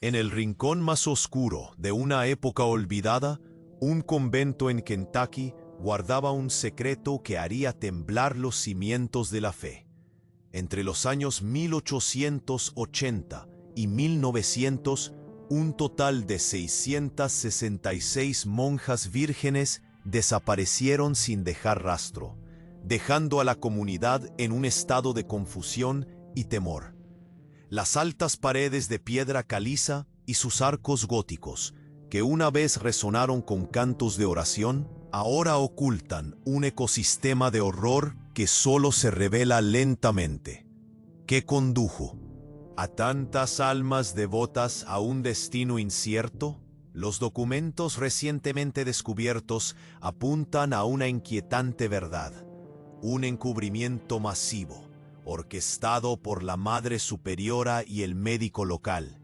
En el rincón más oscuro de una época olvidada, un convento en Kentucky guardaba un secreto que haría temblar los cimientos de la fe. Entre los años 1880 y 1900, un total de 666 monjas vírgenes desaparecieron sin dejar rastro, dejando a la comunidad en un estado de confusión y temor. Las altas paredes de piedra caliza y sus arcos góticos, que una vez resonaron con cantos de oración, ahora ocultan un ecosistema de horror que solo se revela lentamente. ¿Qué condujo a tantas almas devotas a un destino incierto? Los documentos recientemente descubiertos apuntan a una inquietante verdad: un encubrimiento masivo, orquestado por la Madre Superiora y el médico local,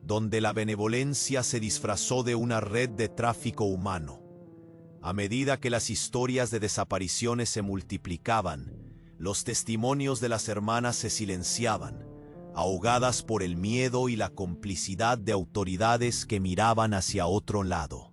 donde la benevolencia se disfrazó de una red de tráfico humano. A medida que las historias de desapariciones se multiplicaban, los testimonios de las hermanas se silenciaban, ahogadas por el miedo y la complicidad de autoridades que miraban hacia otro lado.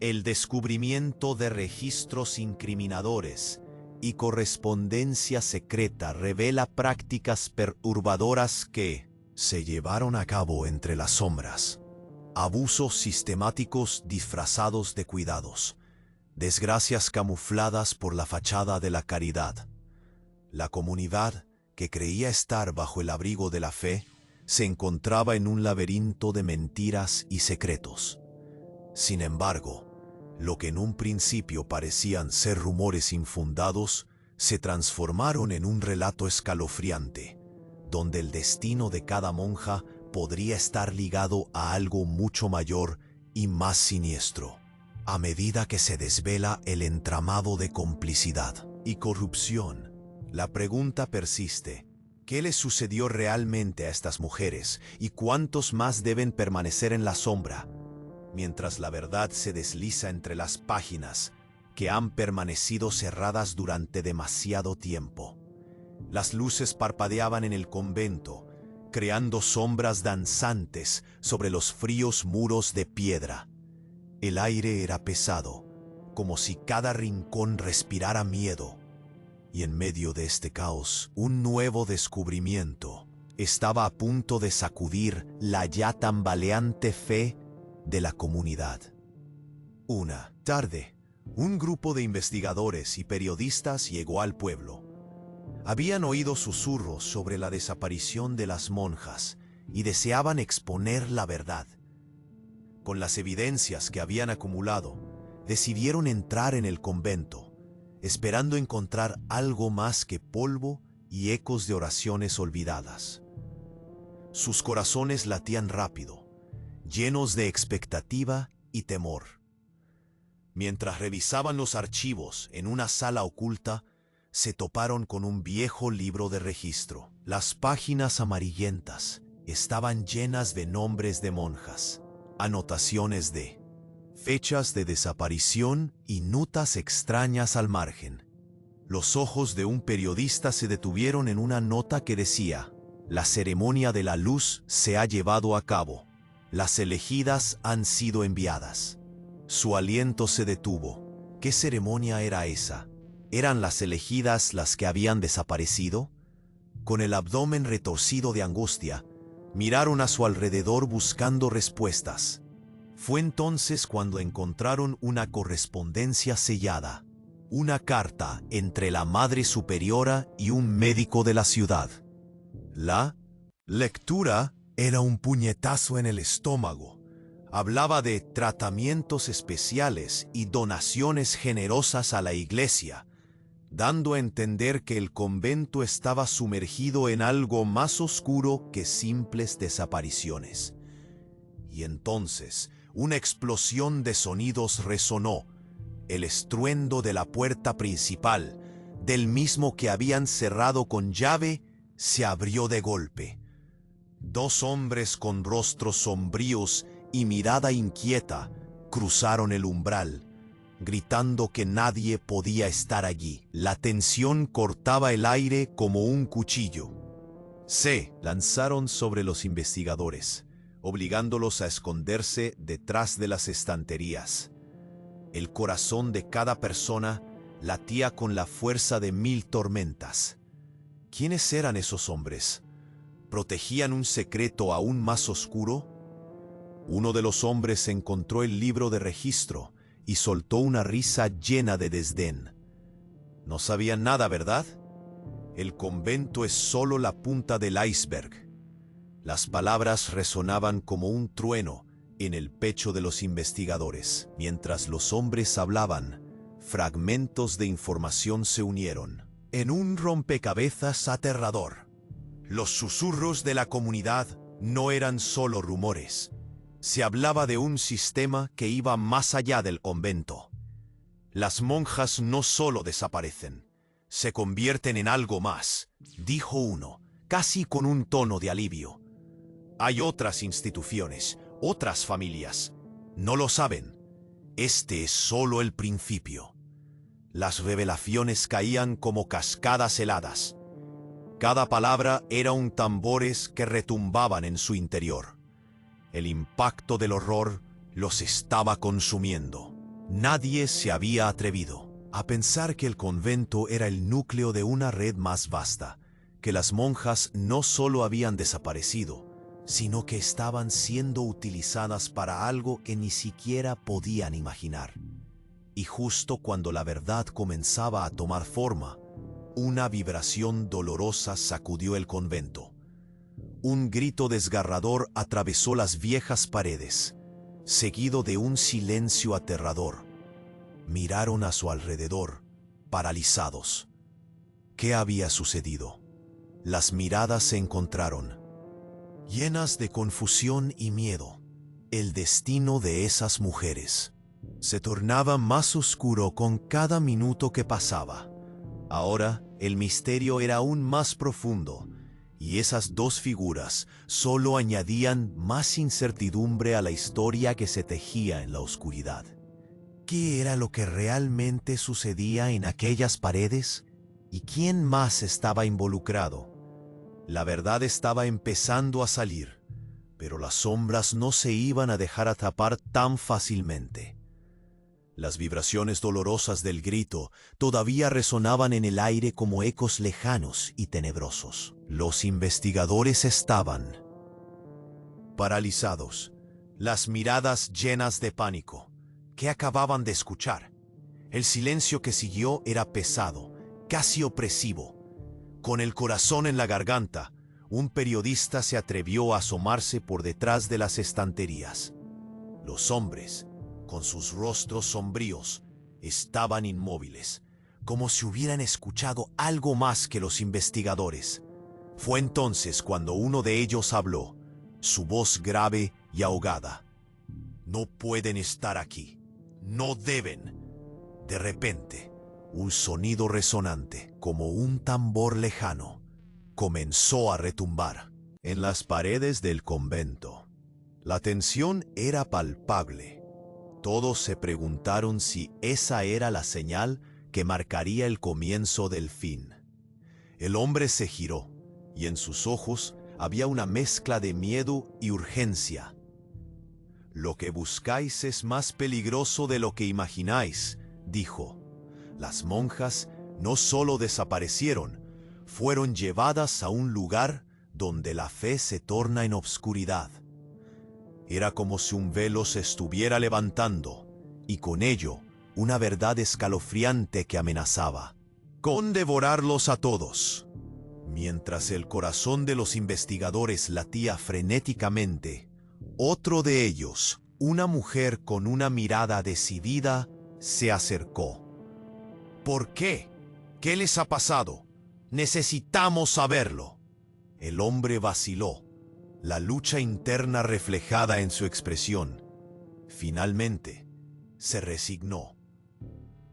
El descubrimiento de registros incriminadores y correspondencia secreta revela prácticas perturbadoras que se llevaron a cabo entre las sombras. Abusos sistemáticos disfrazados de cuidados, desgracias camufladas por la fachada de la caridad. La comunidad, que creía estar bajo el abrigo de la fe, se encontraba en un laberinto de mentiras y secretos. Sin embargo, lo que en un principio parecían ser rumores infundados, se transformaron en un relato escalofriante, donde el destino de cada monja podría estar ligado a algo mucho mayor y más siniestro. A medida que se desvela el entramado de complicidad y corrupción, la pregunta persiste: ¿qué les sucedió realmente a estas mujeres y cuántos más deben permanecer en la sombra, mientras la verdad se desliza entre las páginas que han permanecido cerradas durante demasiado tiempo? Las luces parpadeaban en el convento, creando sombras danzantes sobre los fríos muros de piedra. El aire era pesado, como si cada rincón respirara miedo. Y en medio de este caos, un nuevo descubrimiento estaba a punto de sacudir la ya tambaleante fe de la comunidad. Una tarde, un grupo de investigadores y periodistas llegó al pueblo. Habían oído susurros sobre la desaparición de las monjas y deseaban exponer la verdad. Con las evidencias que habían acumulado, decidieron entrar en el convento, esperando encontrar algo más que polvo y ecos de oraciones olvidadas. Sus corazones latían rápido, llenos de expectativa y temor. Mientras revisaban los archivos en una sala oculta, se toparon con un viejo libro de registro. Las páginas amarillentas estaban llenas de nombres de monjas, anotaciones de fechas de desaparición y notas extrañas al margen. Los ojos de un periodista se detuvieron en una nota que decía: la ceremonia de la luz se ha llevado a cabo. Las elegidas han sido enviadas. Su aliento se detuvo. ¿Qué ceremonia era esa? ¿Eran las elegidas las que habían desaparecido? Con el abdomen retorcido de angustia, miraron a su alrededor buscando respuestas. Fue entonces cuando encontraron una correspondencia sellada, una carta entre la Madre Superiora y un médico de la ciudad. La lectura era un puñetazo en el estómago. Hablaba de tratamientos especiales y donaciones generosas a la iglesia, dando a entender que el convento estaba sumergido en algo más oscuro que simples desapariciones. Y entonces, una explosión de sonidos resonó, el estruendo de la puerta principal, del mismo que habían cerrado con llave, se abrió de golpe. Dos hombres con rostros sombríos y mirada inquieta cruzaron el umbral, gritando que nadie podía estar allí. La tensión cortaba el aire como un cuchillo. Se lanzaron sobre los investigadores, obligándolos a esconderse detrás de las estanterías. El corazón de cada persona latía con la fuerza de 1000 tormentas. ¿Quiénes eran esos hombres? ¿Protegían un secreto aún más oscuro? Uno de los hombres encontró el libro de registro y soltó una risa llena de desdén. No sabían nada, ¿verdad? El convento es solo la punta del iceberg. Las palabras resonaban como un trueno en el pecho de los investigadores. Mientras los hombres hablaban, fragmentos de información se unieron en un rompecabezas aterrador. Los susurros de la comunidad no eran solo rumores. Se hablaba de un sistema que iba más allá del convento. Las monjas no solo desaparecen, se convierten en algo más, dijo uno, casi con un tono de alivio. Hay otras instituciones, otras familias. No lo saben. Este es solo el principio. Las revelaciones caían como cascadas heladas. Cada palabra era un tambores que retumbaban en su interior. El impacto del horror los estaba consumiendo. Nadie se había atrevido a pensar que el convento era el núcleo de una red más vasta, que las monjas no solo habían desaparecido, sino que estaban siendo utilizadas para algo que ni siquiera podían imaginar. Y justo cuando la verdad comenzaba a tomar forma, una vibración dolorosa sacudió el convento. Un grito desgarrador atravesó las viejas paredes, seguido de un silencio aterrador. Miraron a su alrededor, paralizados. ¿Qué había sucedido? Las miradas se encontraron, llenas de confusión y miedo. El destino de esas mujeres se tornaba más oscuro con cada minuto que pasaba. Ahora el misterio era aún más profundo, y esas dos figuras solo añadían más incertidumbre a la historia que se tejía en la oscuridad. ¿Qué era lo que realmente sucedía en aquellas paredes? ¿Y quién más estaba involucrado? La verdad estaba empezando a salir, pero las sombras no se iban a dejar atrapar tan fácilmente. Las vibraciones dolorosas del grito todavía resonaban en el aire como ecos lejanos y tenebrosos. Los investigadores estaban paralizados, las miradas llenas de pánico. ¿Qué acababan de escuchar? El silencio que siguió era pesado, casi opresivo. Con el corazón en la garganta, un periodista se atrevió a asomarse por detrás de las estanterías. Los hombres, con sus rostros sombríos, estaban inmóviles, como si hubieran escuchado algo más que los investigadores. Fue entonces cuando uno de ellos habló, su voz grave y ahogada. «No pueden estar aquí. No deben». De repente, un sonido resonante, como un tambor lejano, comenzó a retumbar en las paredes del convento. La tensión era palpable. Todos se preguntaron si esa era la señal que marcaría el comienzo del fin. El hombre se giró, y en sus ojos había una mezcla de miedo y urgencia. «Lo que buscáis es más peligroso de lo que imagináis», dijo. Las monjas no solo desaparecieron, fueron llevadas a un lugar donde la fe se torna en obscuridad. Era como si un velo se estuviera levantando, y con ello una verdad escalofriante que amenazaba con devorarlos a todos. Mientras el corazón de los investigadores latía frenéticamente, otro de ellos, una mujer con una mirada decidida, se acercó. «¿Por qué? ¿Qué les ha pasado? Necesitamos saberlo». El hombre vaciló, la lucha interna reflejada en su expresión. Finalmente, se resignó.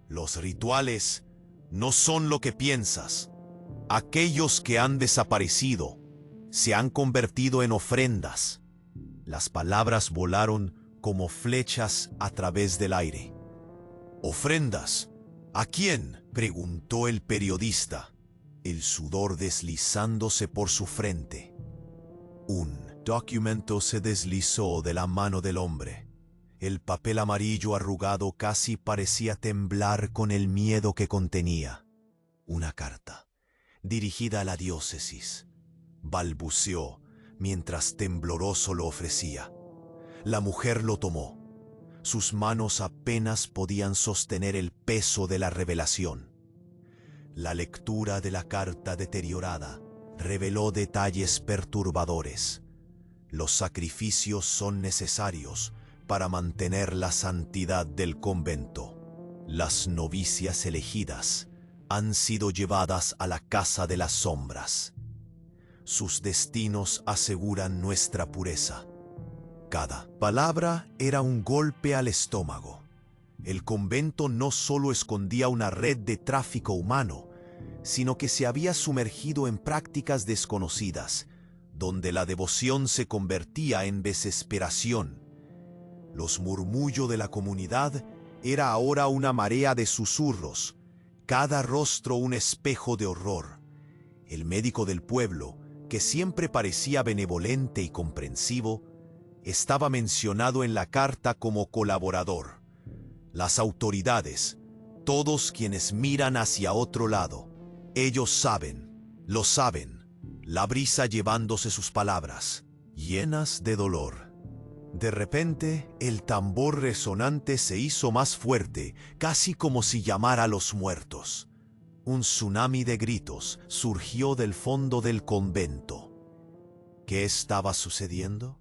«Los rituales no son lo que piensas. Aquellos que han desaparecido se han convertido en ofrendas». Las palabras volaron como flechas a través del aire. «¿Ofrendas? ¿A quién?», preguntó el periodista, el sudor deslizándose por su frente. «Un documento se deslizó de la mano del hombre. El papel amarillo arrugado casi parecía temblar con el miedo que contenía. Una carta, dirigida a la diócesis. Balbuceó mientras tembloroso lo ofrecía. La mujer lo tomó. Sus manos apenas podían sostener el peso de la revelación. La lectura de la carta deteriorada reveló detalles perturbadores. Los sacrificios son necesarios para mantener la santidad del convento. Las novicias elegidas han sido llevadas a la casa de las sombras. Sus destinos aseguran nuestra pureza. Cada palabra era un golpe al estómago. El convento no solo escondía una red de tráfico humano, sino que se había sumergido en prácticas desconocidas, donde la devoción se convertía en desesperación. Los murmullos de la comunidad era ahora una marea de susurros, cada rostro un espejo de horror. El médico del pueblo, que siempre parecía benevolente y comprensivo, estaba mencionado en la carta como colaborador. Las autoridades, todos quienes miran hacia otro lado, ellos saben, lo saben, la brisa llevándose sus palabras, llenas de dolor. De repente, el tambor resonante se hizo más fuerte, casi como si llamara a los muertos. Un tsunami de gritos surgió del fondo del convento. ¿Qué estaba sucediendo?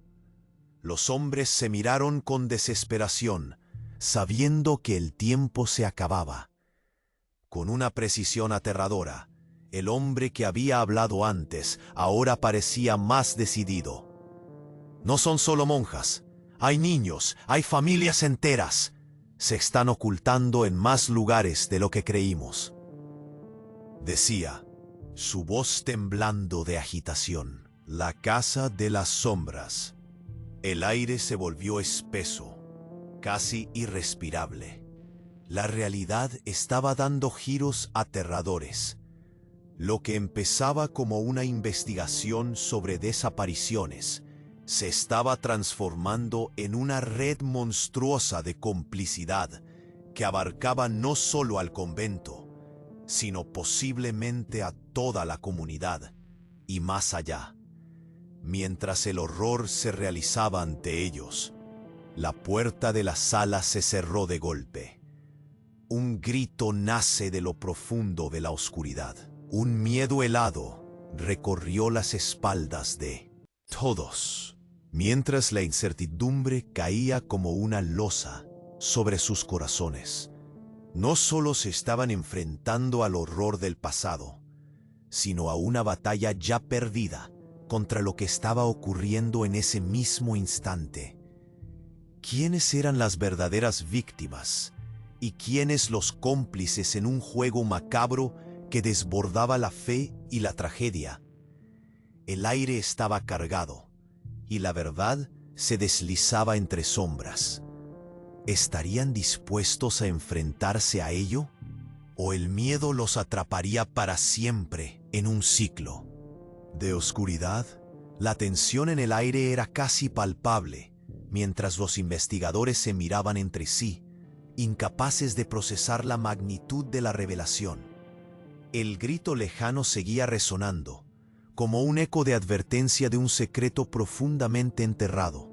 Los hombres se miraron con desesperación, sabiendo que el tiempo se acababa. Con una precisión aterradora, el hombre que había hablado antes ahora parecía más decidido. No son solo monjas, hay niños, hay familias enteras. Se están ocultando en más lugares de lo que creímos, decía, su voz temblando de agitación. La casa de las sombras. El aire se volvió espeso, casi irrespirable. La realidad estaba dando giros aterradores. Lo que empezaba como una investigación sobre desapariciones se estaba transformando en una red monstruosa de complicidad que abarcaba no solo al convento, sino posiblemente a toda la comunidad y más allá. Mientras el horror se realizaba ante ellos, la puerta de la sala se cerró de golpe. Un grito nace de lo profundo de la oscuridad. Un miedo helado recorrió las espaldas de todos, mientras la incertidumbre caía como una losa sobre sus corazones. No solo se estaban enfrentando al horror del pasado, sino a una batalla ya perdida contra lo que estaba ocurriendo en ese mismo instante. ¿Quiénes eran las verdaderas víctimas y quiénes los cómplices en un juego macabro que desbordaba la fe y la tragedia? El aire estaba cargado y la verdad se deslizaba entre sombras. ¿Estarían dispuestos a enfrentarse a ello? ¿O el miedo los atraparía para siempre en un ciclo de oscuridad? La tensión en el aire era casi palpable, mientras los investigadores se miraban entre sí, incapaces de procesar la magnitud de la revelación. El grito lejano seguía resonando, como un eco de advertencia de un secreto profundamente enterrado.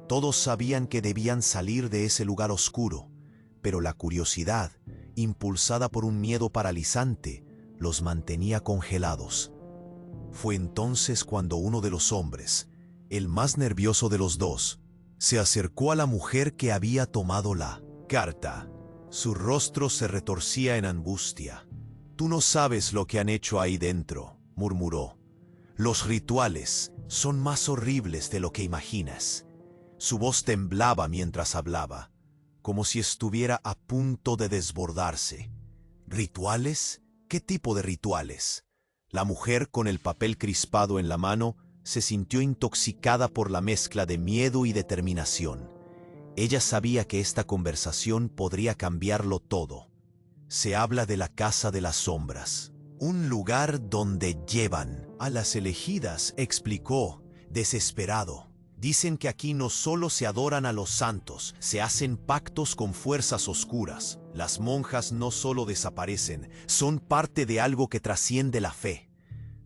Todos sabían que debían salir de ese lugar oscuro, pero la curiosidad, impulsada por un miedo paralizante, los mantenía congelados. Fue entonces cuando uno de los hombres, el más nervioso de los dos, se acercó a la mujer que había tomado la carta. Su rostro se retorcía en angustia. «Tú no sabes lo que han hecho ahí dentro», murmuró. «Los rituales son más horribles de lo que imaginas». Su voz temblaba mientras hablaba, como si estuviera a punto de desbordarse. ¿Rituales? ¿Qué tipo de rituales? La mujer, con el papel crispado en la mano, se sintió intoxicada por la mezcla de miedo y determinación. Ella sabía que esta conversación podría cambiarlo todo. Se habla de la Casa de las Sombras, un lugar donde llevan a las elegidas, explicó. desesperado. Dicen que aquí no solo se adoran a los santos, se hacen pactos con fuerzas oscuras. Las monjas no solo desaparecen, son parte de algo que trasciende la fe.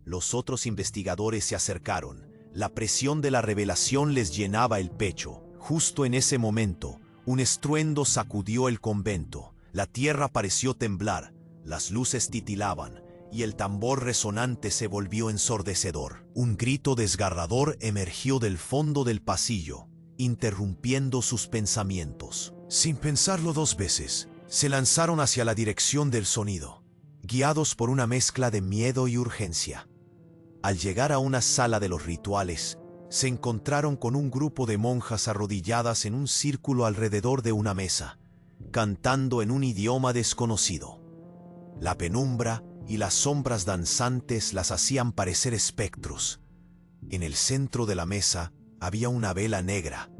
Los otros investigadores se acercaron. La presión de la revelación les llenaba el pecho. Justo en ese momento, un estruendo sacudió el convento. La tierra pareció temblar, las luces titilaban, y el tambor resonante se volvió ensordecedor. Un grito desgarrador emergió del fondo del pasillo, interrumpiendo sus pensamientos. Sin pensarlo dos veces, se lanzaron hacia la dirección del sonido, guiados por una mezcla de miedo y urgencia. Al llegar a una sala de los rituales, se encontraron con un grupo de monjas arrodilladas en un círculo alrededor de una mesa, cantando en un idioma desconocido. La penumbra y las sombras danzantes las hacían parecer espectros. En el centro de la mesa había una vela negra,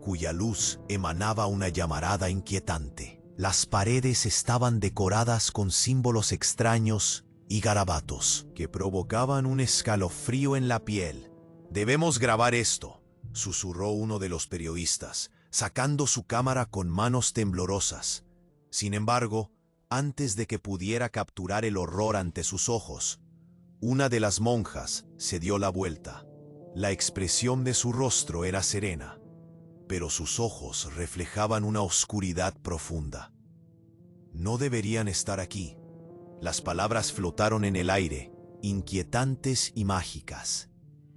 cuya luz emanaba una llamarada inquietante. Las paredes estaban decoradas con símbolos extraños y garabatos que provocaban un escalofrío en la piel. «Debemos grabar esto», susurró uno de los periodistas, sacando su cámara con manos temblorosas. Sin embargo, antes de que pudiera capturar el horror ante sus ojos, una de las monjas se dio la vuelta. La expresión de su rostro era serena, pero sus ojos reflejaban una oscuridad profunda. «No deberían estar aquí». Las palabras flotaron en el aire, inquietantes y mágicas.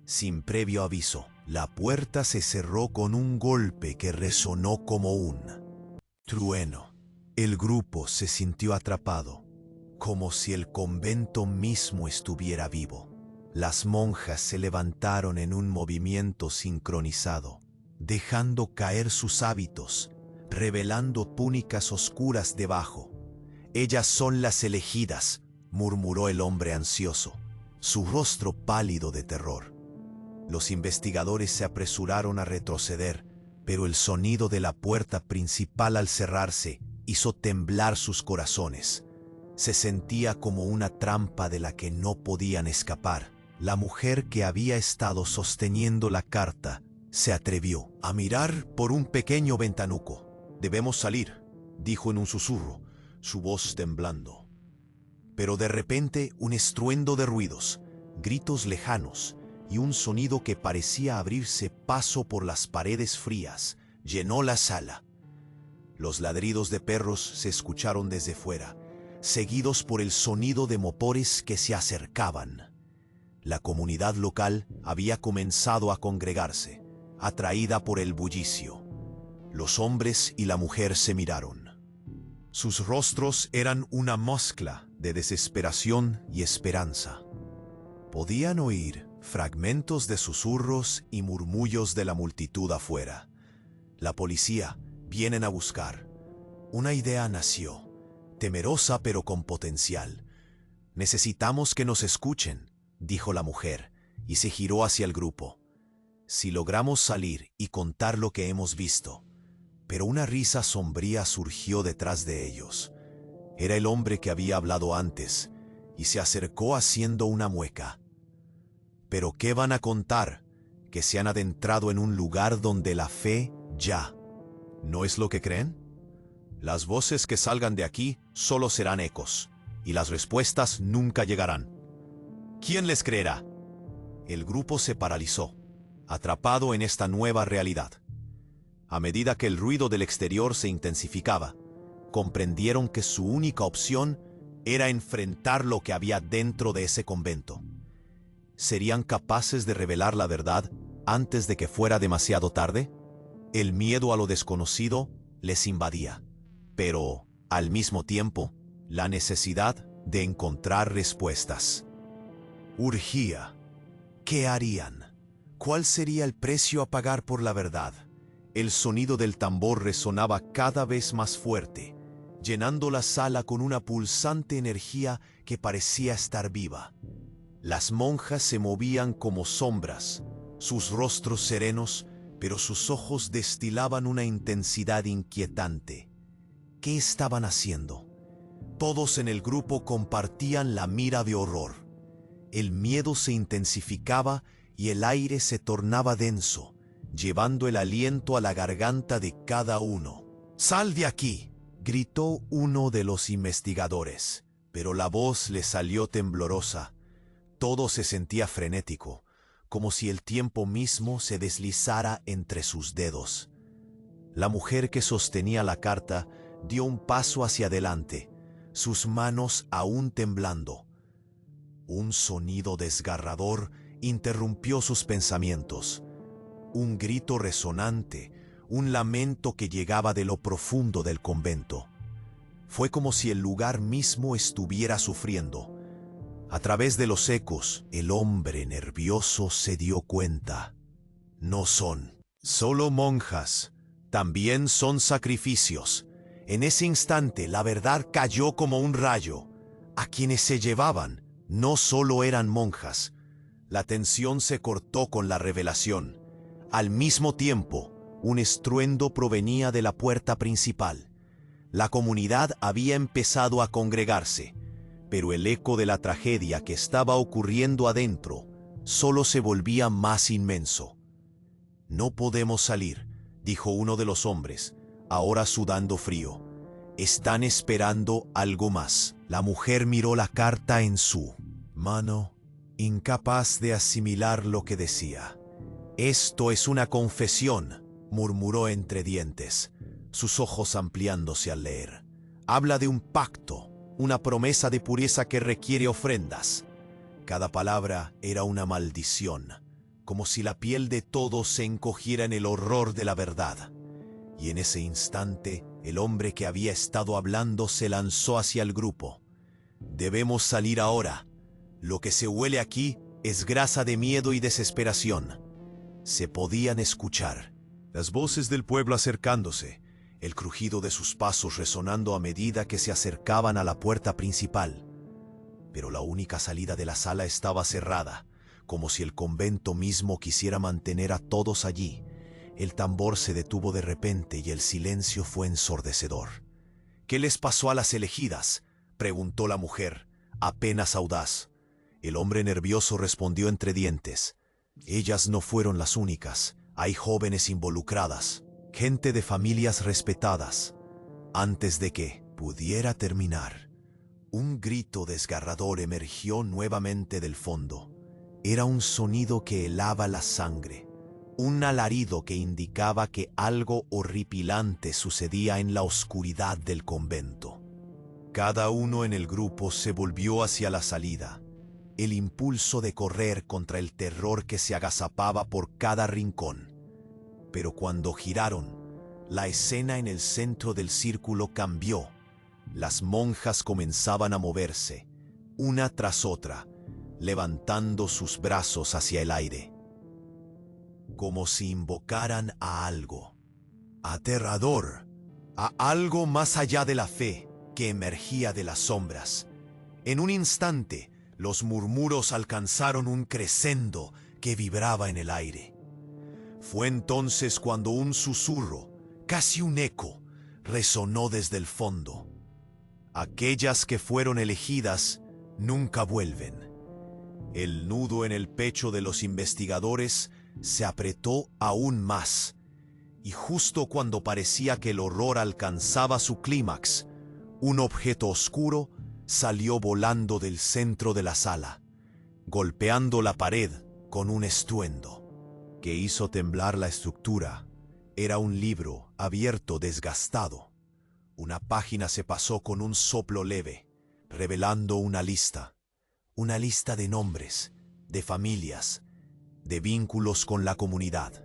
Sin previo aviso, la puerta se cerró con un golpe que resonó como un trueno. El grupo se sintió atrapado, como si el convento mismo estuviera vivo. Las monjas se levantaron en un movimiento sincronizado, dejando caer sus hábitos, revelando túnicas oscuras debajo. «Ellas son las elegidas», murmuró el hombre ansioso, su rostro pálido de terror. Los investigadores se apresuraron a retroceder, pero el sonido de la puerta principal al cerrarse hizo temblar sus corazones. Se sentía como una trampa de la que no podían escapar. La mujer que había estado sosteniendo la carta se atrevió a mirar por un pequeño ventanuco. «Debemos salir», dijo en un susurro, su voz temblando. Pero de repente un estruendo de ruidos, gritos lejanos y un sonido que parecía abrirse paso por las paredes frías llenó la sala. Los ladridos de perros se escucharon desde fuera, seguidos por el sonido de motores que se acercaban. La comunidad local había comenzado a congregarse, atraída por el bullicio. Los hombres y la mujer se miraron. Sus rostros eran una mezcla de desesperación y esperanza. Podían oír fragmentos de susurros y murmullos de la multitud afuera. «La policía, vienen a buscar». Una idea nació, temerosa pero con potencial. «Necesitamos que nos escuchen», dijo la mujer, y se giró hacia el grupo. «Si logramos salir y contar lo que hemos visto». Pero una risa sombría surgió detrás de ellos. Era el hombre que había hablado antes, y se acercó haciendo una mueca. «¿Pero qué van a contar? ¿Que se han adentrado en un lugar donde la fe ya no es lo que creen? Las voces que salgan de aquí solo serán ecos, y las respuestas nunca llegarán. ¿Quién les creerá?» El grupo se paralizó, atrapado en esta nueva realidad. A medida que el ruido del exterior se intensificaba, comprendieron que su única opción era enfrentar lo que había dentro de ese convento. ¿Serían capaces de revelar la verdad antes de que fuera demasiado tarde? El miedo a lo desconocido les invadía, pero, al mismo tiempo, la necesidad de encontrar respuestas. Urgía. ¿Qué harían? ¿Cuál sería el precio a pagar por la verdad? El sonido del tambor resonaba cada vez más fuerte, llenando la sala con una pulsante energía que parecía estar viva. Las monjas se movían como sombras, sus rostros serenos, pero sus ojos destilaban una intensidad inquietante. ¿Qué estaban haciendo? Todos en el grupo compartían la mira de horror. El miedo se intensificaba y el aire se tornaba denso, llevando el aliento a la garganta de cada uno. «¡Sal de aquí!», gritó uno de los investigadores, pero la voz le salió temblorosa. Todo se sentía frenético, como si el tiempo mismo se deslizara entre sus dedos. La mujer que sostenía la carta dio un paso hacia adelante, sus manos aún temblando. Un sonido desgarrador interrumpió sus pensamientos. Un grito resonante, un lamento que llegaba de lo profundo del convento. Fue como si el lugar mismo estuviera sufriendo. A través de los ecos, el hombre nervioso se dio cuenta. No son solo monjas, también son sacrificios. En ese instante la verdad cayó como un rayo. A quienes se llevaban no solo eran monjas. La tensión se cortó con la revelación. Al mismo tiempo, un estruendo provenía de la puerta principal. La comunidad había empezado a congregarse, pero el eco de la tragedia que estaba ocurriendo adentro solo se volvía más inmenso. «No podemos salir», dijo uno de los hombres, ahora sudando frío. «Están esperando algo más». La mujer miró la carta en su mano, incapaz de asimilar lo que decía. «Esto es una confesión», murmuró entre dientes, sus ojos ampliándose al leer. «Habla de un pacto, una promesa de pureza que requiere ofrendas». Cada palabra era una maldición, como si la piel de todos se encogiera en el horror de la verdad. Y en ese instante, el hombre que había estado hablando se lanzó hacia el grupo. «Debemos salir ahora. Lo que se huele aquí es grasa de miedo y desesperación». Se podían escuchar las voces del pueblo acercándose, el crujido de sus pasos resonando a medida que se acercaban a la puerta principal. Pero la única salida de la sala estaba cerrada, como si el convento mismo quisiera mantener a todos allí. El tambor se detuvo de repente y el silencio fue ensordecedor. «¿Qué les pasó a las elegidas?», preguntó la mujer, apenas audaz. El hombre nervioso respondió entre dientes: «Ellas no fueron las únicas. Hay jóvenes involucradas, gente de familias respetadas». Antes de que pudiera terminar, un grito desgarrador emergió nuevamente del fondo. Era un sonido que helaba la sangre, un alarido que indicaba que algo horripilante sucedía en la oscuridad del convento. Cada uno en el grupo se volvió hacia la salida, el impulso de correr contra el terror que se agazapaba por cada rincón. Pero cuando giraron, la escena en el centro del círculo cambió. Las monjas comenzaban a moverse, una tras otra, levantando sus brazos hacia el aire, como si invocaran a algo aterrador, a algo más allá de la fe que emergía de las sombras. En un instante, los murmuros alcanzaron un crescendo que vibraba en el aire. Fue entonces cuando un susurro, casi un eco, resonó desde el fondo. «Aquellas que fueron elegidas nunca vuelven». El nudo en el pecho de los investigadores se apretó aún más, y justo cuando parecía que el horror alcanzaba su clímax, un objeto oscuro salió volando del centro de la sala, golpeando la pared con un estruendo que hizo temblar la estructura. Era un libro abierto, desgastado. Una página se pasó con un soplo leve, revelando una lista de nombres, de familias, de vínculos con la comunidad.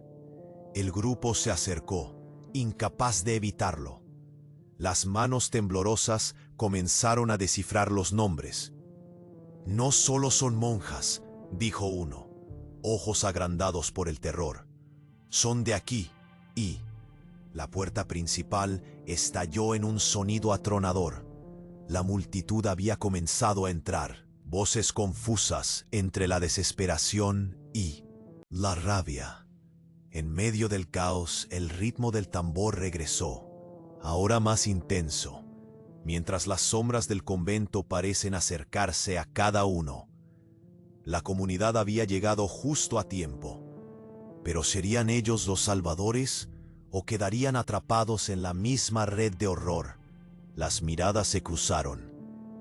El grupo se acercó, incapaz de evitarlo. Las manos temblorosas comenzaron a descifrar los nombres. «No solo son monjas», dijo uno, ojos agrandados por el terror. «Son de aquí», y la puerta principal estalló en un sonido atronador. La multitud había comenzado a entrar, voces confusas entre la desesperación y la rabia. En medio del caos, el ritmo del tambor regresó, ahora más intenso, mientras las sombras del convento parecen acercarse a cada uno. La comunidad había llegado justo a tiempo. ¿Pero serían ellos los salvadores o quedarían atrapados en la misma red de horror? Las miradas se cruzaron,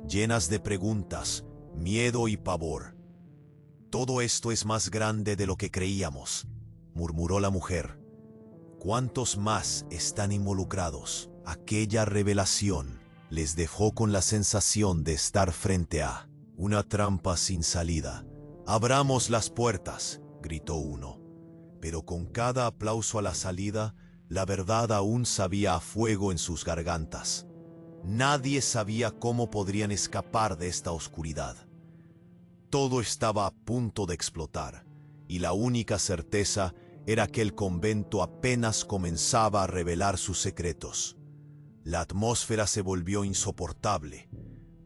llenas de preguntas, miedo y pavor. «Todo esto es más grande de lo que creíamos», murmuró la mujer. «¿Cuántos más están involucrados?» Aquella revelación les dejó con la sensación de estar frente a una trampa sin salida. «Abramos las puertas», gritó uno. Pero con cada aplauso a la salida, la verdad aún sabía a fuego en sus gargantas. Nadie sabía cómo podrían escapar de esta oscuridad. Todo estaba a punto de explotar, y la única certeza era que el convento apenas comenzaba a revelar sus secretos. La atmósfera se volvió insoportable,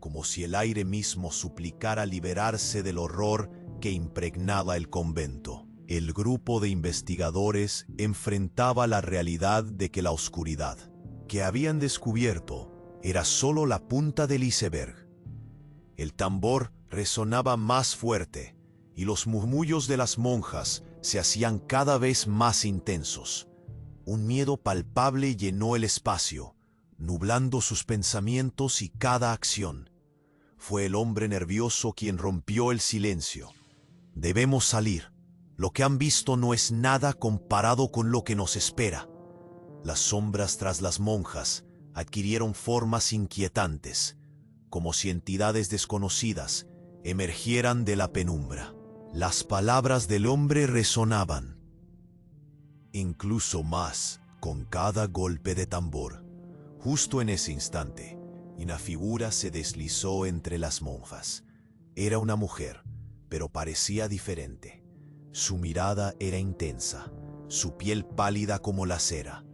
como si el aire mismo suplicara liberarse del horror que impregnaba el convento. El grupo de investigadores enfrentaba la realidad de que la oscuridad que habían descubierto era solo la punta del iceberg. El tambor resonaba más fuerte y los murmullos de las monjas se hacían cada vez más intensos. Un miedo palpable llenó el espacio, nublando sus pensamientos y cada acción. Fue el hombre nervioso quien rompió el silencio. «Debemos salir. Lo que han visto no es nada comparado con lo que nos espera». Las sombras tras las monjas adquirieron formas inquietantes, como si entidades desconocidas emergieran de la penumbra. Las palabras del hombre resonaban, incluso más con cada golpe de tambor. Justo en ese instante, una figura se deslizó entre las monjas. Era una mujer, pero parecía diferente. Su mirada era intensa, su piel pálida como la cera.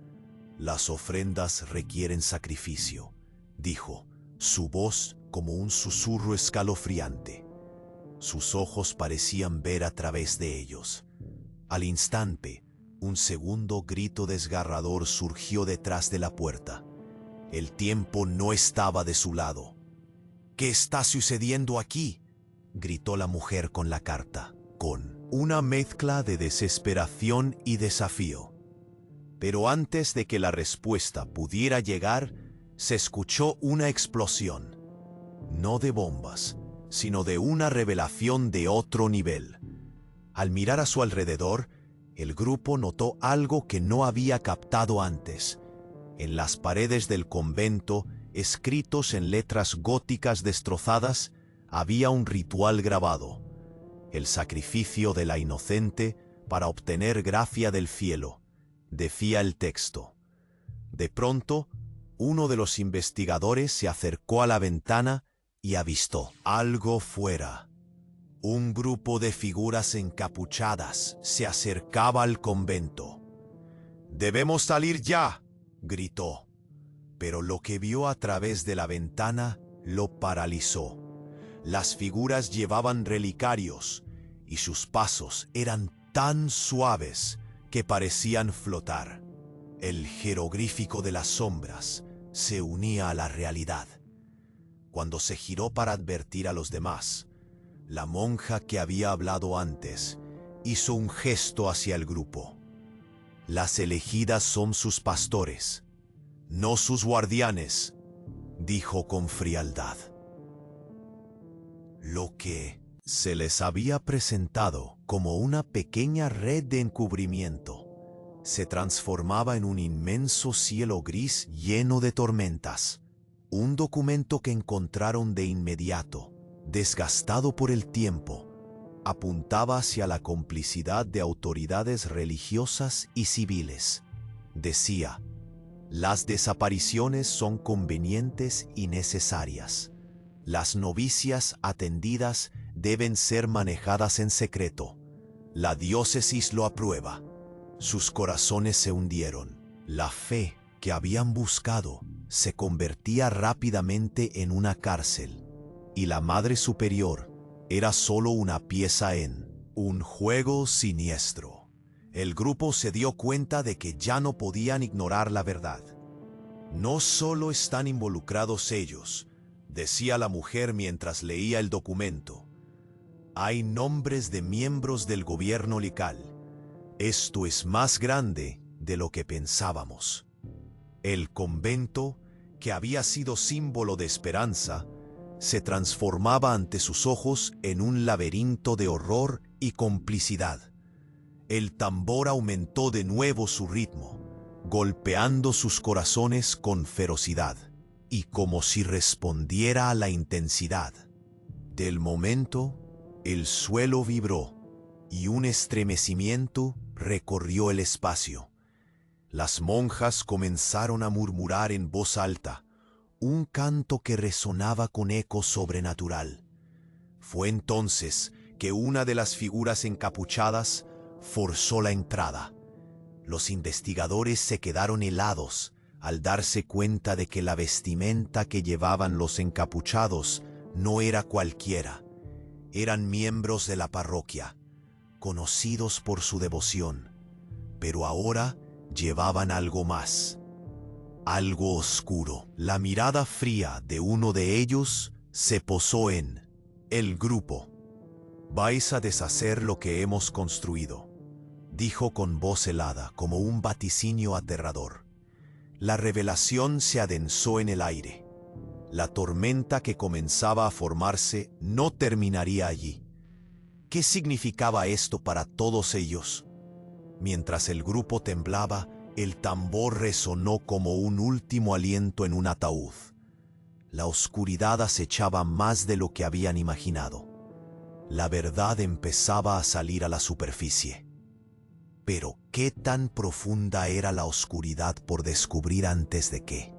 «Las ofrendas requieren sacrificio», dijo, su voz como un susurro escalofriante. Sus ojos parecían ver a través de ellos. Al instante, un segundo grito desgarrador surgió detrás de la puerta. El tiempo no estaba de su lado. «¿Qué está sucediendo aquí?», gritó la mujer con la carta, con una mezcla de desesperación y desafío. Pero antes de que la respuesta pudiera llegar, se escuchó una explosión. No de bombas, sino de una revelación de otro nivel. Al mirar a su alrededor, el grupo notó algo que no había captado antes. En las paredes del convento, escritos en letras góticas destrozadas, había un ritual grabado: el sacrificio de la inocente para obtener gracia del cielo, decía el texto. De pronto, uno de los investigadores se acercó a la ventana y avistó algo fuera. Un grupo de figuras encapuchadas se acercaba al convento. «¡Debemos salir ya!», gritó. Pero lo que vio a través de la ventana lo paralizó. Las figuras llevaban relicarios y sus pasos eran tan suaves que parecían flotar. El jeroglífico de las sombras se unía a la realidad. Cuando se giró para advertir a los demás, la monja que había hablado antes hizo un gesto hacia el grupo. «Las elegidas son sus pastores, no sus guardianes», dijo con frialdad. Lo que se les había presentado como una pequeña red de encubrimiento se transformaba en un inmenso cielo gris lleno de tormentas. Un documento que encontraron de inmediato, desgastado por el tiempo, apuntaba hacia la complicidad de autoridades religiosas y civiles. Decía: «Las desapariciones son convenientes y necesarias. Las novicias atendidas deben ser manejadas en secreto. La diócesis lo aprueba». Sus corazones se hundieron. La fe que habían buscado se convertía rápidamente en una cárcel, y la Madre Superior era solo una pieza en un juego siniestro. El grupo se dio cuenta de que ya no podían ignorar la verdad. «No solo están involucrados ellos», decía la mujer mientras leía el documento. Hay nombres de miembros del gobierno local. Esto es más grande de lo que pensábamos. El convento, que había sido símbolo de esperanza, se transformaba ante sus ojos en un laberinto de horror y complicidad. El tambor aumentó de nuevo su ritmo, golpeando sus corazones con ferocidad, y como si respondiera a la intensidad del momento, el suelo vibró y un estremecimiento recorrió el espacio. Las monjas comenzaron a murmurar en voz alta, un canto que resonaba con eco sobrenatural. Fue entonces que una de las figuras encapuchadas forzó la entrada. Los investigadores se quedaron helados al darse cuenta de que la vestimenta que llevaban los encapuchados no era cualquiera. Eran miembros de la parroquia, conocidos por su devoción, pero ahora llevaban algo más, algo oscuro. La mirada fría de uno de ellos se posó en el grupo. «Vais a deshacer lo que hemos construido», dijo con voz helada, como un vaticinio aterrador. La revelación se adensó en el aire. La tormenta que comenzaba a formarse no terminaría allí. ¿Qué significaba esto para todos ellos? Mientras el grupo temblaba, el tambor resonó como un último aliento en un ataúd. La oscuridad acechaba más de lo que habían imaginado. La verdad empezaba a salir a la superficie. Pero, ¿qué tan profunda era la oscuridad por descubrir antes de que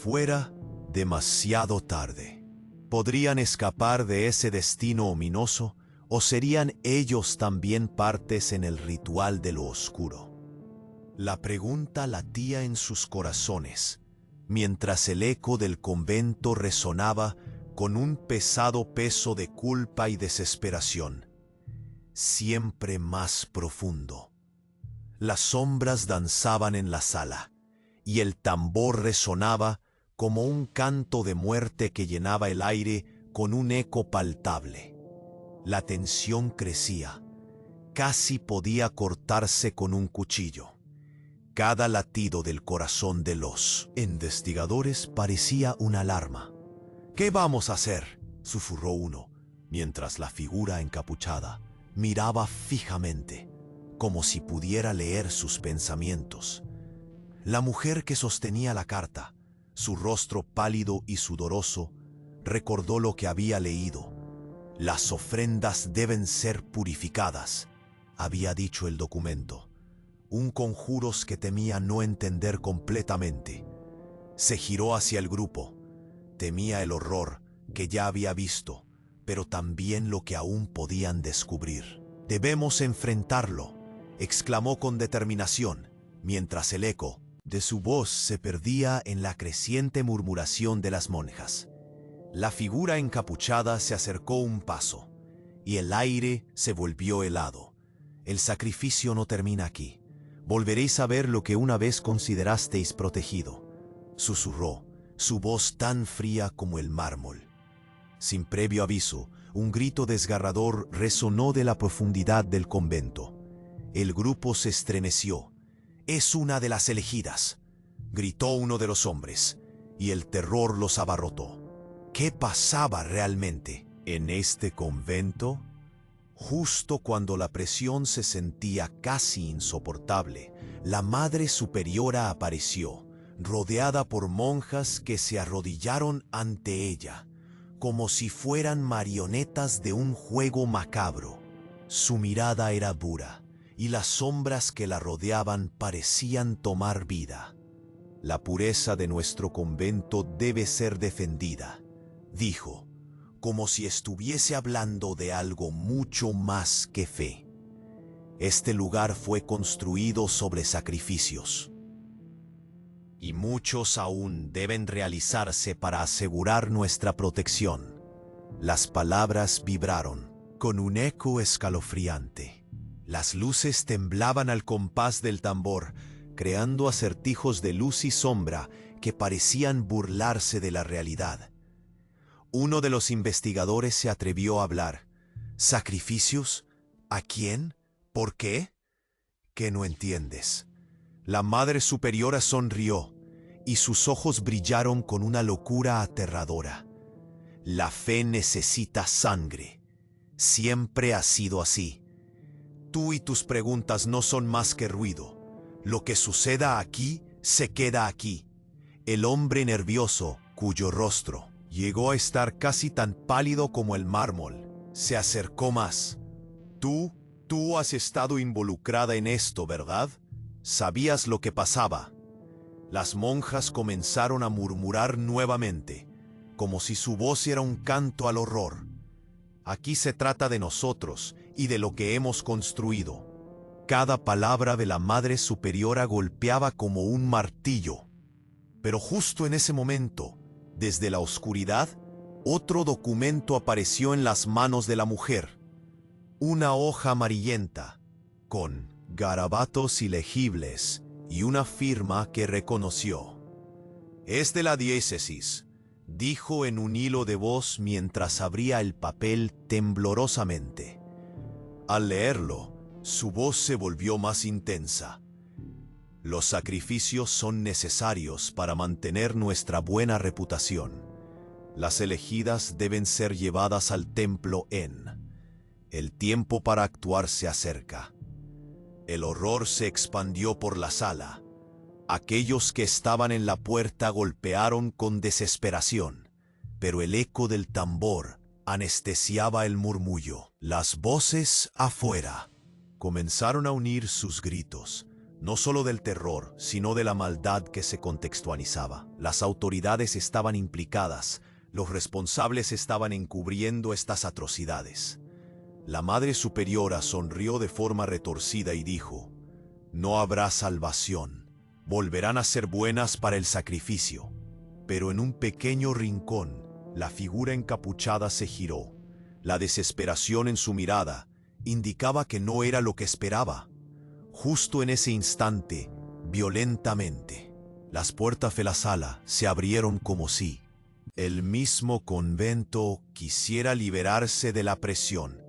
fuera demasiado tarde? ¿Podrían escapar de ese destino ominoso o serían ellos también partes en el ritual de lo oscuro? La pregunta latía en sus corazones, mientras el eco del convento resonaba con un pesado peso de culpa y desesperación, siempre más profundo. Las sombras danzaban en la sala, y el tambor resonaba como un canto de muerte que llenaba el aire con un eco palpable. La tensión crecía, casi podía cortarse con un cuchillo. Cada latido del corazón de los investigadores parecía una alarma. «¿Qué vamos a hacer?», susurró uno, mientras la figura encapuchada miraba fijamente, como si pudiera leer sus pensamientos. La mujer que sostenía la carta, su rostro pálido y sudoroso, recordó lo que había leído. «Las ofrendas deben ser purificadas», había dicho el documento. Un conjuro que temía no entender completamente. Se giró hacia el grupo. Temía el horror que ya había visto, pero también lo que aún podían descubrir. «Debemos enfrentarlo», exclamó con determinación, mientras el eco de su voz se perdía en la creciente murmuración de las monjas. La figura encapuchada se acercó un paso, y el aire se volvió helado. «El sacrificio no termina aquí. Volveréis a ver lo que una vez considerasteis protegido», susurró, su voz tan fría como el mármol. Sin previo aviso, un grito desgarrador resonó de la profundidad del convento. El grupo se estremeció. «Es una de las elegidas», gritó uno de los hombres, y el terror los abarrotó. ¿Qué pasaba realmente en este convento? Justo cuando la presión se sentía casi insoportable, la Madre Superiora apareció, rodeada por monjas que se arrodillaron ante ella, como si fueran marionetas de un juego macabro. Su mirada era dura, y las sombras que la rodeaban parecían tomar vida. «La pureza de nuestro convento debe ser defendida», dijo, como si estuviese hablando de algo mucho más que fe. «Este lugar fue construido sobre sacrificios, y muchos aún deben realizarse para asegurar nuestra protección». Las palabras vibraron con un eco escalofriante. Las luces temblaban al compás del tambor, creando acertijos de luz y sombra que parecían burlarse de la realidad. Uno de los investigadores se atrevió a hablar. ¿Sacrificios? ¿A quién? ¿Por qué? ¿Qué no entiendes? La Madre Superiora sonrió y sus ojos brillaron con una locura aterradora. La fe necesita sangre. Siempre ha sido así. Tú y tus preguntas no son más que ruido. Lo que suceda aquí, se queda aquí. El hombre nervioso, cuyo rostro llegó a estar casi tan pálido como el mármol, se acercó más. Tú has estado involucrada en esto, ¿verdad? Sabías lo que pasaba. Las monjas comenzaron a murmurar nuevamente, como si su voz era un canto al horror. Aquí se trata de nosotros y de lo que hemos construido. Cada palabra de la Madre Superiora golpeaba como un martillo. Pero justo en ese momento, desde la oscuridad, otro documento apareció en las manos de la mujer. Una hoja amarillenta, con garabatos ilegibles y una firma que reconoció. «Es de la diócesis», dijo en un hilo de voz mientras abría el papel temblorosamente. Al leerlo, su voz se volvió más intensa. «Los sacrificios son necesarios para mantener nuestra buena reputación. Las elegidas deben ser llevadas al templo en. El tiempo para actuar se acerca». El horror se expandió por la sala. Aquellos que estaban en la puerta golpearon con desesperación, pero el eco del tambor anestesiaba el murmullo. Las voces afuera comenzaron a unir sus gritos, no solo del terror, sino de la maldad que se contextualizaba. Las autoridades estaban implicadas, los responsables estaban encubriendo estas atrocidades. La Madre Superiora sonrió de forma retorcida y dijo: «No habrá salvación. Volverán a ser buenas para el sacrificio». Pero en un pequeño rincón, la figura encapuchada se giró. La desesperación en su mirada indicaba que no era lo que esperaba. Justo en ese instante, violentamente, las puertas de la sala se abrieron como si el mismo convento quisiera liberarse de la presión.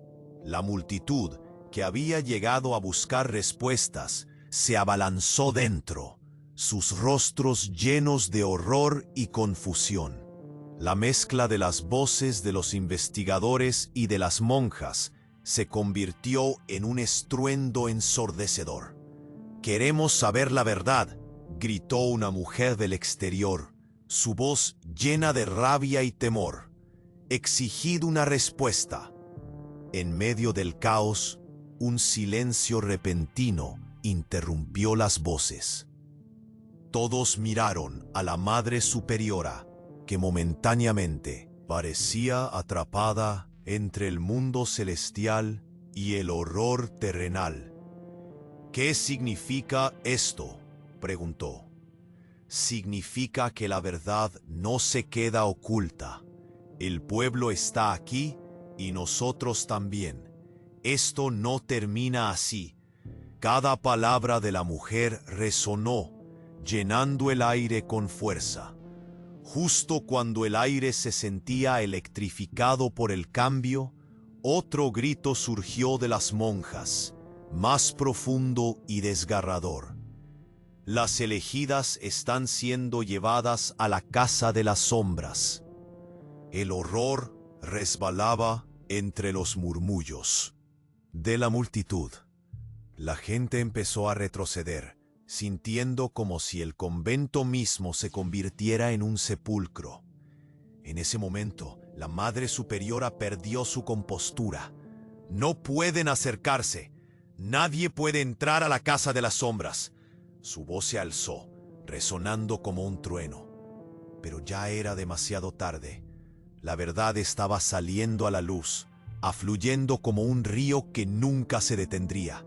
La multitud, que había llegado a buscar respuestas, se abalanzó dentro, sus rostros llenos de horror y confusión. La mezcla de las voces de los investigadores y de las monjas se convirtió en un estruendo ensordecedor. «Queremos saber la verdad», gritó una mujer del exterior, su voz llena de rabia y temor. «Exigid una respuesta». En medio del caos, un silencio repentino interrumpió las voces. Todos miraron a la Madre Superiora, que momentáneamente parecía atrapada entre el mundo celestial y el horror terrenal. «¿Qué significa esto?», preguntó. «Significa que la verdad no se queda oculta. El pueblo está aquí y nosotros también. Esto no termina así». Cada palabra de la mujer resonó, llenando el aire con fuerza. Justo cuando el aire se sentía electrificado por el cambio, otro grito surgió de las monjas, más profundo y desgarrador. «Las elegidas están siendo llevadas a la casa de las sombras». El horror resbalaba entre los murmullos de la multitud. La gente empezó a retroceder, sintiendo como si el convento mismo se convirtiera en un sepulcro. En ese momento, la Madre Superiora perdió su compostura. «No pueden acercarse. Nadie puede entrar a la casa de las sombras». Su voz se alzó, resonando como un trueno. Pero ya era demasiado tarde. La verdad estaba saliendo a la luz, afluyendo como un río que nunca se detendría.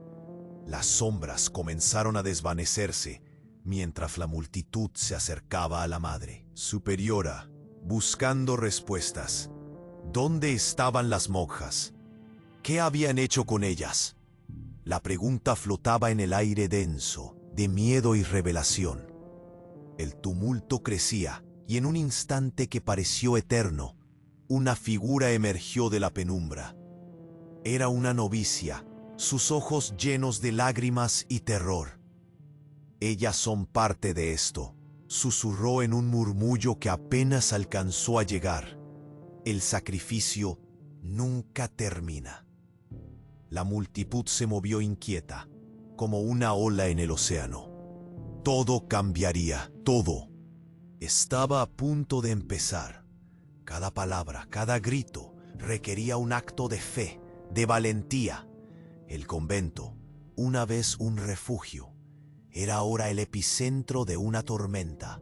Las sombras comenzaron a desvanecerse mientras la multitud se acercaba a la Madre Superiora, buscando respuestas. ¿Dónde estaban las monjas? ¿Qué habían hecho con ellas? La pregunta flotaba en el aire denso, de miedo y revelación. El tumulto crecía, y en un instante que pareció eterno, una figura emergió de la penumbra. Era una novicia, sus ojos llenos de lágrimas y terror. «Ellas son parte de esto», susurró en un murmullo que apenas alcanzó a llegar. «El sacrificio nunca termina». La multitud se movió inquieta, como una ola en el océano. Todo cambiaría, todo. Estaba a punto de empezar. Cada palabra, cada grito, requería un acto de fe, de valentía. El convento, una vez un refugio, era ahora el epicentro de una tormenta.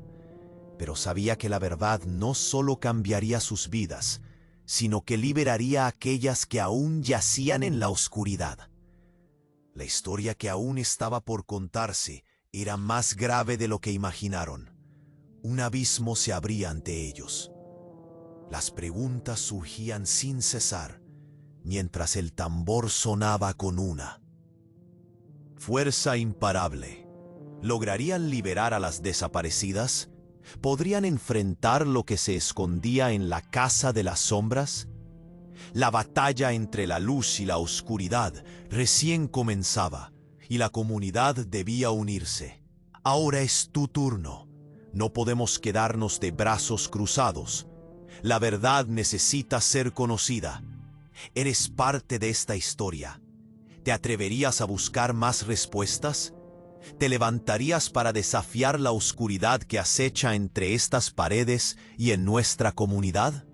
Pero sabía que la verdad no solo cambiaría sus vidas, sino que liberaría a aquellas que aún yacían en la oscuridad. La historia que aún estaba por contarse era más grave de lo que imaginaron. Un abismo se abría ante ellos. Las preguntas surgían sin cesar, mientras el tambor sonaba con una fuerza imparable. ¿Lograrían liberar a las desaparecidas? ¿Podrían enfrentar lo que se escondía en la casa de las sombras? La batalla entre la luz y la oscuridad recién comenzaba, y la comunidad debía unirse. Ahora es tu turno. No podemos quedarnos de brazos cruzados. La verdad necesita ser conocida. Eres parte de esta historia. ¿Te atreverías a buscar más respuestas? ¿Te levantarías para desafiar la oscuridad que acecha entre estas paredes y en nuestra comunidad?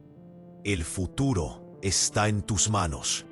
El futuro está en tus manos.